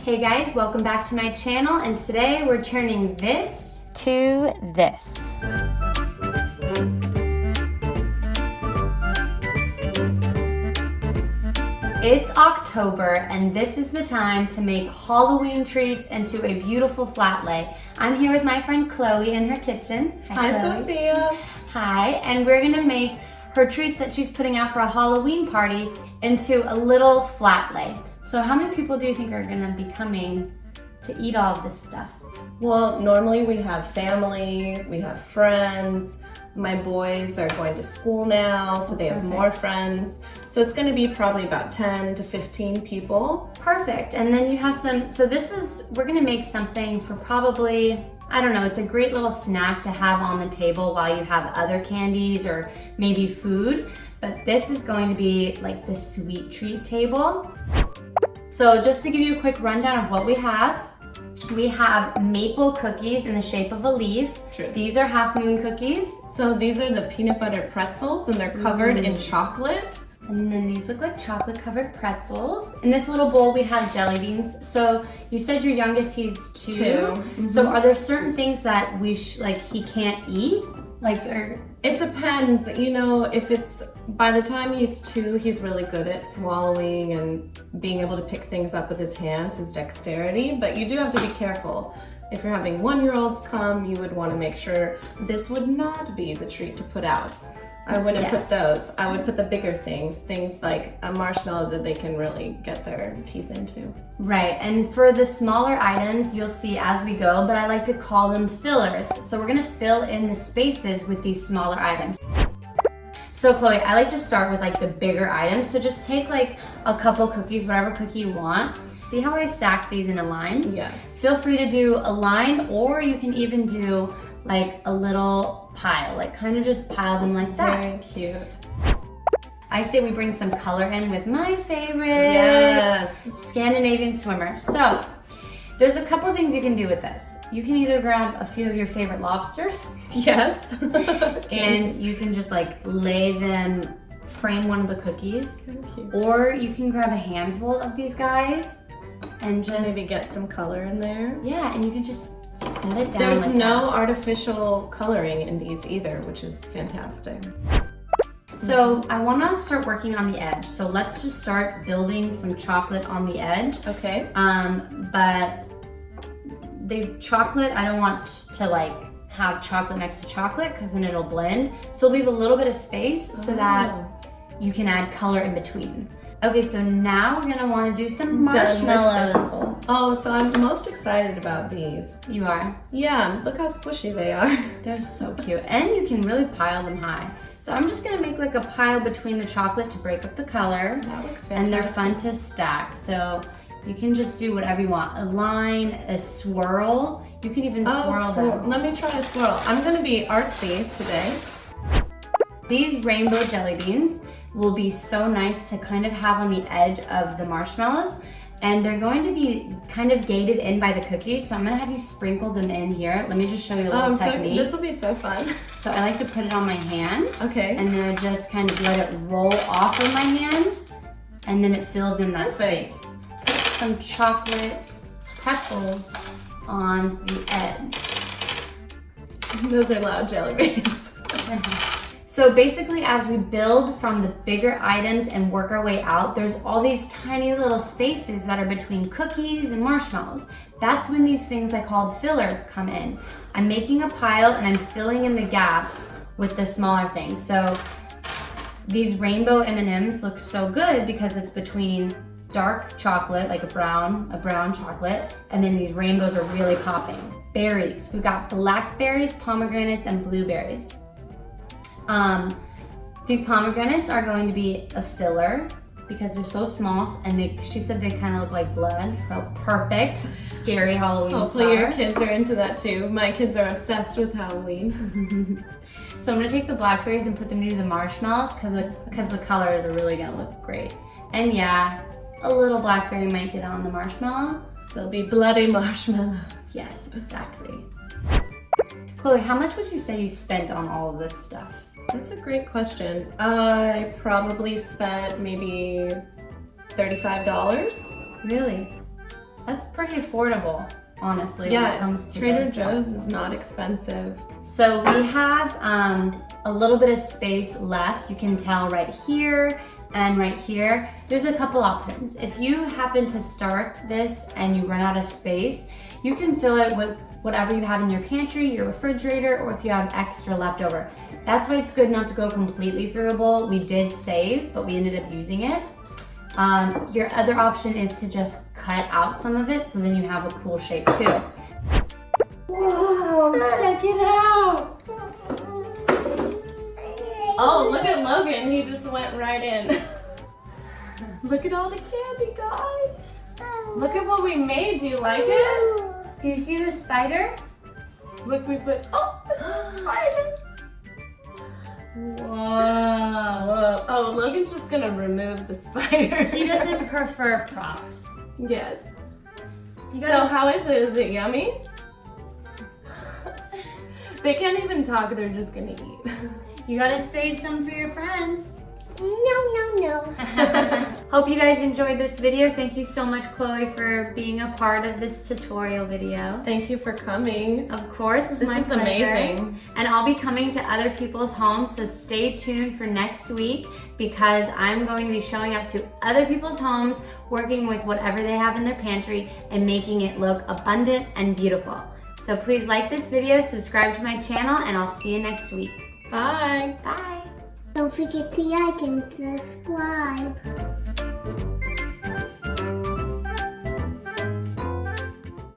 Hey guys, welcome back to my channel, and today we're turning this to this. It's October, and this is the time to make Halloween treats into a beautiful flat lay. I'm here with my friend Chloe in her kitchen. Hi, Chloe. Sophia. Hi, and we're gonna make her treats that she's putting out for a Halloween party into a little flat lay. So how many people do you think are gonna be coming to eat all of this stuff? Well, normally we have family, we have friends. My boys are going to school now, so they have more friends. So it's gonna be probably about 10 to 15 people. Perfect, and then you have we're gonna make something for probably, I don't know, it's a great little snack to have on the table while you have other candies or maybe food, but this is going to be like the sweet treat table. So just to give you a quick rundown of what we have maple cookies in the shape of a leaf. True. These are half moon cookies. So these are the peanut butter pretzels, and they're covered in chocolate. And then these look like chocolate covered pretzels. In this little bowl we have jelly beans. So you said your youngest, he's two. Mm-hmm. So are there certain things that he can't eat? It depends, you know, if it's, by the time he's 2, he's really good at swallowing and being able to pick things up with his hands, his dexterity, but you do have to be careful. If you're having 1-year-olds come, you would want to make sure this would not be the treat to put out. I wouldn't put those. I would put the bigger things like a marshmallow that they can really get their teeth into. Right, and for the smaller items, you'll see as we go, but I like to call them fillers. So we're gonna fill in the spaces with these smaller items. So Chloe, I like to start with like the bigger items. So just take like a couple cookies, whatever cookie you want. See how I stack these in a line? Yes. Feel free to do a line, or you can even do like a little pile, like kind of just pile them like that. Very cute. I say we bring some color in with my favorite, yes, Scandinavian swimmer. So there's a couple things you can do with this. You can either grab a few of your favorite lobsters. Yes. And you can just like lay them, frame one of the cookies. Or you can grab a handful of these guys and just maybe get some color in there. Yeah, and you can just set it down. There's like no that. Artificial coloring in these either, which is fantastic. So I want to start working on the edge. So let's just start building some chocolate on the edge. Okay. But the chocolate, I don't want to like have chocolate next to chocolate because then it'll blend. So leave a little bit of space so that you can add color in between. Okay, so now we're gonna want to do some marshmallows. Oh, so I'm most excited about these. You are? Yeah, look how squishy they are. They're so cute, and you can really pile them high. So I'm just gonna make like a pile between the chocolate to break up the color. That looks fantastic. And they're fun to stack. So you can just do whatever you want. A line, a swirl. You can even swirl them. Let me try a swirl. I'm gonna be artsy today. These rainbow jelly beans will be so nice to kind of have on the edge of the marshmallows, and they're going to be kind of gated in by the cookies, so I'm gonna have you sprinkle them in here. Let me just show you a little technique. This will be so fun. So I like to put it on my hand. Okay. And then I just kind of let it roll off of my hand, and then it fills in that space. Put some chocolate pretzels on the edge. Those are loud jelly beans. So basically, as we build from the bigger items and work our way out, there's all these tiny little spaces that are between cookies and marshmallows. That's when these things I called filler come in. I'm making a pile and I'm filling in the gaps with the smaller things. So these rainbow M&Ms look so good because it's between dark chocolate, like a brown chocolate, and then these rainbows are really popping. Berries, we've got blackberries, pomegranates, and blueberries. These pomegranates are going to be a filler because they're so small, and she said they kind of look like blood, so perfect. Scary Halloween Hopefully flower. your kids are into that too. My kids are obsessed with Halloween. So I'm gonna take the blackberries and put them near the marshmallows because the colors are really gonna look great. And yeah, a little blackberry might get on the marshmallow. They'll be bloody marshmallows. Yes, exactly. Chloe, how much would you say you spent on all of this stuff? That's a great question. I probably spent maybe $35. Really? That's really affordable, honestly, when it comes to Trader this. Joe's is not expensive. So we have a little bit of space left. You can tell right here and right here. There's a couple options. If you happen to start this and you run out of space, you can fill it with whatever you have in your pantry, your refrigerator, or if you have extra left over. That's why it's good not to go completely through a bowl. We did save, but we ended up using it. Your other option is to just cut out some of it, so then you have a cool shape too. Whoa, check it out. Oh, look at Logan, he just went right in. Look at all the candy, guys. Look at what we made, do you like it? Do you see the spider? Look, we put, oh, there's a spider. Whoa. Oh, Logan's just gonna remove the spider. He doesn't prefer props. Yes. So how is it? Is it yummy? They can't even talk, they're just gonna eat. You gotta save some for your friends. No. Hope you guys enjoyed this video. Thank you so much, Chloe, for being a part of this tutorial video. Thank you for coming. Of course, it's This my is pleasure. amazing. And I'll be coming to other people's homes, so stay tuned for next week because I'm going to be showing up to other people's homes, working with whatever they have in their pantry and making it look abundant and beautiful. So please like this video, subscribe to my channel, and I'll see you next week. Bye. Bye. Don't forget to like and subscribe.